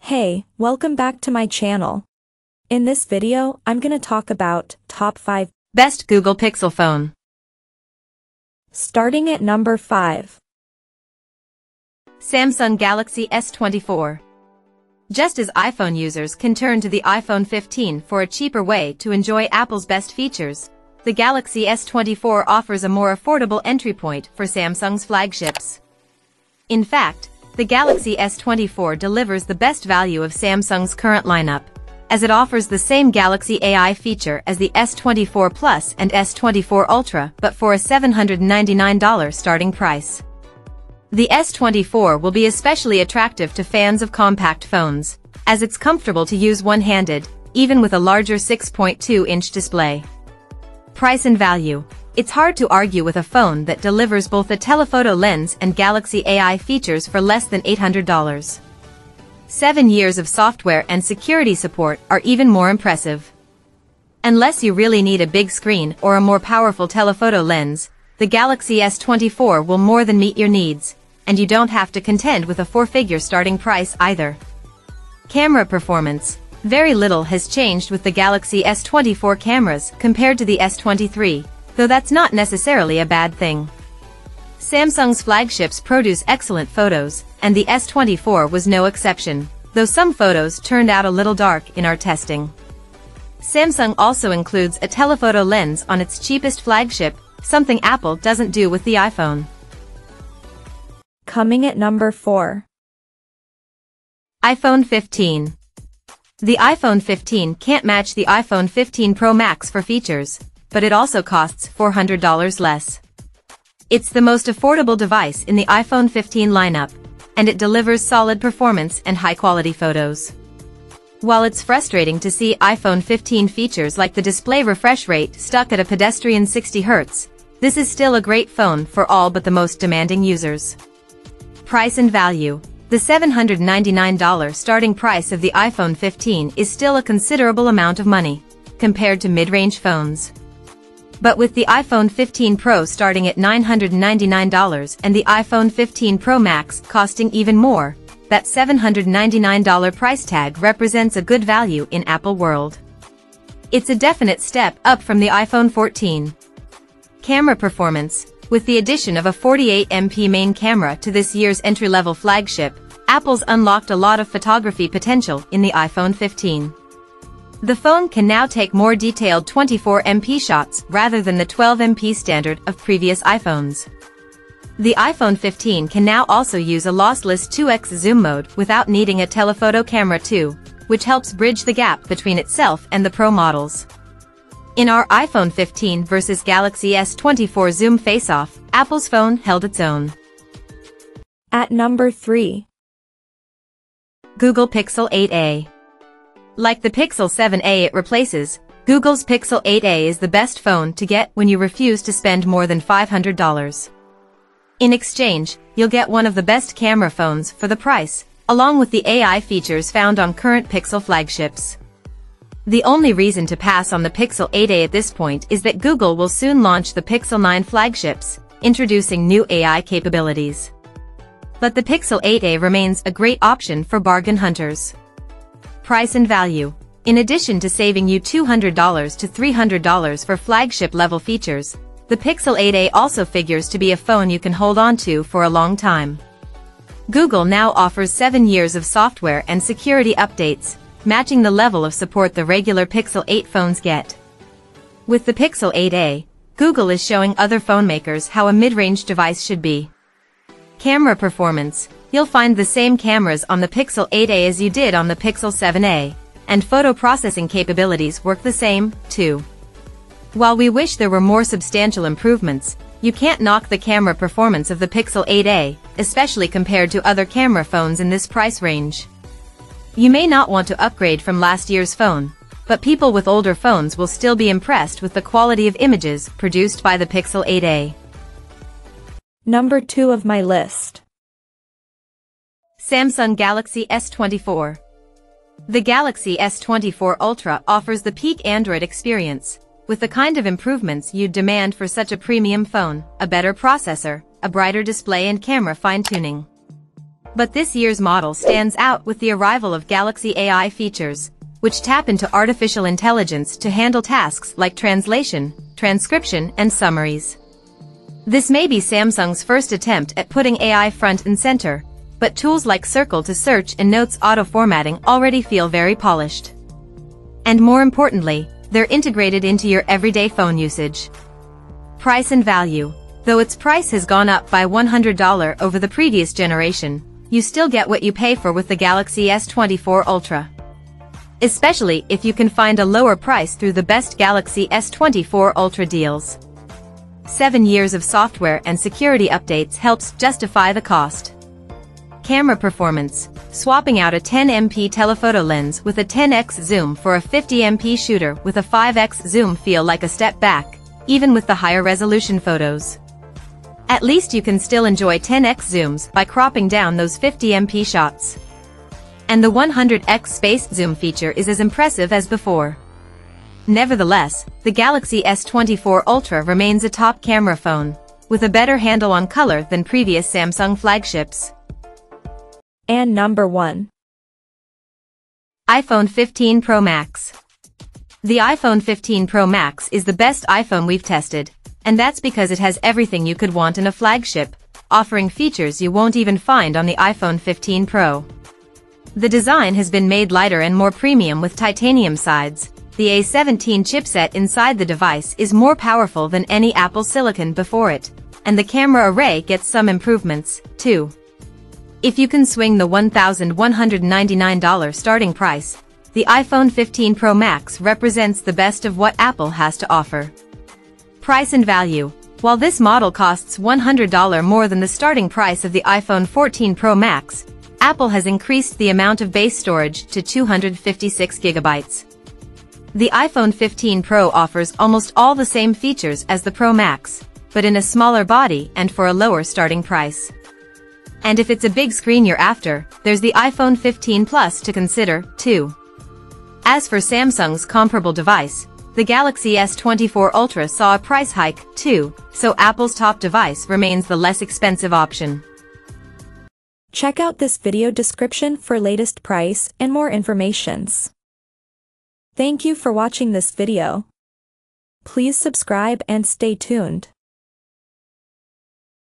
Hey, welcome back to my channel. In this video, I'm gonna talk about top 5 best Google Pixel phone. Starting at number 5. Samsung Galaxy S24. Just as iPhone users can turn to the iPhone 15 for a cheaper way to enjoy Apple's best features, the Galaxy S24 offers a more affordable entry point for Samsung's flagships. In fact, the Galaxy S24 delivers the best value of Samsung's current lineup, as it offers the same Galaxy AI feature as the S24 Plus and S24 Ultra but for a $799 starting price. The S24 will be especially attractive to fans of compact phones, as it's comfortable to use one-handed, even with a larger 6.2-inch display. Price and value. It's hard to argue with a phone that delivers both a telephoto lens and Galaxy AI features for less than $800. 7 years of software and security support are even more impressive. Unless you really need a big screen or a more powerful telephoto lens, the Galaxy S24 will more than meet your needs, and you don't have to contend with a 4-figure starting price either. Camera performance. Very little has changed with the Galaxy S24 cameras compared to the S23, though that's not necessarily a bad thing. Samsung's flagships produce excellent photos, and the S24 was no exception, though some photos turned out a little dark in our testing. Samsung also includes a telephoto lens on its cheapest flagship, something Apple doesn't do with the iPhone. Coming at number 4. iPhone 15. The iPhone 15 can't match the iPhone 15 Pro Max for features, but it also costs $400 less. It's the most affordable device in the iPhone 15 lineup, and it delivers solid performance and high-quality photos. While it's frustrating to see iPhone 15 features like the display refresh rate stuck at a pedestrian 60 Hz, this is still a great phone for all but the most demanding users. Price and value. The $799 starting price of the iPhone 15 is still a considerable amount of money, compared to mid-range phones. But with the iPhone 15 Pro starting at $999 and the iPhone 15 Pro Max costing even more, that $799 price tag represents a good value in Apple world. It's a definite step up from the iPhone 14. Camera performance. With the addition of a 48MP main camera to this year's entry-level flagship, Apple's unlocked a lot of photography potential in the iPhone 15. The phone can now take more detailed 24MP shots rather than the 12MP standard of previous iPhones. The iPhone 15 can now also use a lossless 2x zoom mode without needing a telephoto camera too, which helps bridge the gap between itself and the Pro models. In our iPhone 15 versus Galaxy S24 Zoom face-off, Apple's phone held its own. At number 3. Google Pixel 8a. Like the Pixel 7a it replaces, Google's Pixel 8a is the best phone to get when you refuse to spend more than $500. In exchange, you'll get one of the best camera phones for the price, along with the AI features found on current Pixel flagships. The only reason to pass on the Pixel 8a at this point is that Google will soon launch the Pixel 9 flagships, introducing new AI capabilities. But the Pixel 8a remains a great option for bargain hunters. Price and value. In addition to saving you $200 to $300 for flagship-level features, the Pixel 8a also figures to be a phone you can hold on to for a long time. Google now offers 7 years of software and security updates, matching the level of support the regular Pixel 8 phones get. With the Pixel 8a, Google is showing other phone makers how a mid-range device should be. Camera performance. You'll find the same cameras on the Pixel 8a as you did on the Pixel 7a, and photo processing capabilities work the same, too. While we wish there were more substantial improvements, you can't knock the camera performance of the Pixel 8a, especially compared to other camera phones in this price range. You may not want to upgrade from last year's phone, but people with older phones will still be impressed with the quality of images produced by the Pixel 8a. Number 2 of my list. Samsung Galaxy S24. The Galaxy S24 Ultra offers the peak Android experience, with the kind of improvements you'd demand for such a premium phone: a better processor, a brighter display and camera fine-tuning. But this year's model stands out with the arrival of Galaxy AI features, which tap into artificial intelligence to handle tasks like translation, transcription, and summaries. This may be Samsung's first attempt at putting AI front and center, but tools like Circle to Search and Notes auto-formatting already feel very polished. And more importantly, they're integrated into your everyday phone usage. Price and value. Though its price has gone up by $100 over the previous generation, you still get what you pay for with the Galaxy S24 Ultra. Especially if you can find a lower price through the best Galaxy S24 Ultra deals. 7 years of software and security updates helps justify the cost. Camera performance. Swapping out a 10MP telephoto lens with a 10x zoom for a 50MP shooter with a 5x zoom feel like a step back, even with the higher resolution photos. At least you can still enjoy 10x zooms by cropping down those 50MP shots. And the 100x space zoom feature is as impressive as before. Nevertheless, the Galaxy S24 Ultra remains a top camera phone, with a better handle on color than previous Samsung flagships. And number 1. iPhone 15 Pro Max. The iPhone 15 Pro Max is the best iPhone we've tested, and that's because it has everything you could want in a flagship, offering features you won't even find on the iPhone 15 Pro. The design has been made lighter and more premium with titanium sides. The A17 chipset inside the device is more powerful than any Apple Silicon before it, and the camera array gets some improvements, too. If you can swing the $1,199 starting price, the iPhone 15 Pro Max represents the best of what Apple has to offer. Price and value. While this model costs $100 more than the starting price of the iPhone 14 Pro Max, Apple has increased the amount of base storage to 256 GB. The iPhone 15 Pro offers almost all the same features as the Pro Max, but in a smaller body and for a lower starting price. And if it's a big screen you're after, there's the iPhone 15 Plus to consider, too. As for Samsung's comparable device, the Galaxy S24 Ultra saw a price hike, too, so Apple's top device remains the less expensive option. Check out this video description for latest price and more informations. Thank you for watching this video. Please subscribe and stay tuned.